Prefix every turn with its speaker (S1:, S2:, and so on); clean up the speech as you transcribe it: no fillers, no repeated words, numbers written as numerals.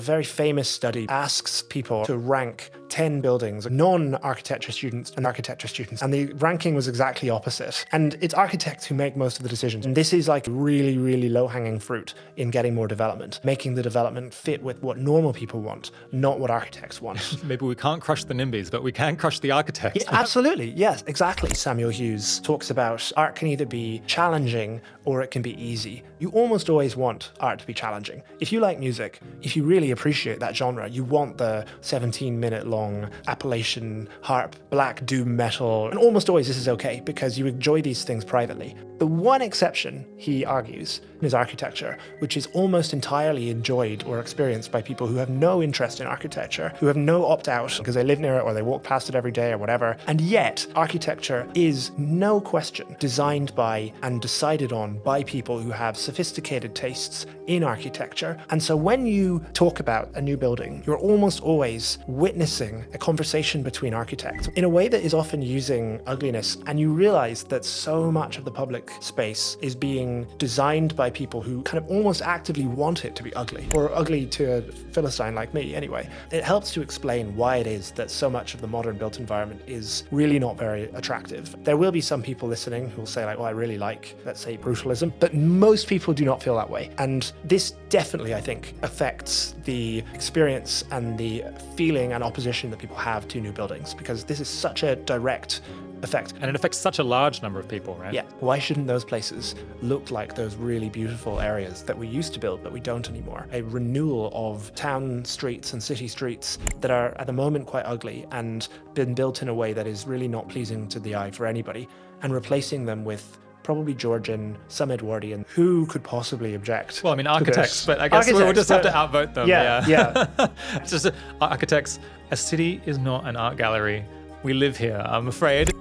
S1: very famous study asks people to rank 10 buildings, non-architecture students and architecture students, and the ranking was exactly opposite. And it's architects who make most of the decisions. And this is like really, really low-hanging fruit in getting more development, making the development fit with what normal people want, not what architects want.
S2: Maybe we can't crush the NIMBYs, but we can crush the architects.
S1: Yeah, absolutely, yes, exactly. Samuel Hughes talks about art can either be challenging or it can be easy. You almost always want art to be challenging. If you like music, if you really appreciate that genre, you want the 17-minute long Appalachian harp, black doom metal, and almost always this is okay because you enjoy these things privately. The one exception, he argues, is architecture, which is almost entirely enjoyed or experienced by people who have no interest in architecture, who have no opt-out because they live near it or they walk past it every day or whatever. And yet, architecture is no question designed by and decided on by people who have sophisticated tastes in architecture. And so when you talk about a new building, you're almost always witnessing a conversation between architects in a way that is often using ugliness. And you realize that so much of the public space is being designed by people who kind of almost actively want it to be ugly, or ugly to a Philistine like me anyway. It helps to explain why it is that so much of the modern built environment is really not very attractive. There will be some people listening who will say like, well, I really like, let's say, brutalism, but most people do not feel that way. And this definitely, I think, affects the experience and the feeling and opposition that people have to new buildings, because this is such a direct effect.
S2: And it affects such a large number of people, right?
S1: Yeah. Why shouldn't those places look like those really beautiful areas that we used to build but we don't anymore? A renewal of town streets and city streets that are at the moment quite ugly and been built in a way that is really not pleasing to the eye for anybody, and replacing them with probably Georgian, some Edwardian. Who could possibly object?
S2: Well, I mean, architects, but I guess we'll just have to outvote them.
S1: Yeah.
S2: It's just architects. A city is not an art gallery. We live here, I'm afraid.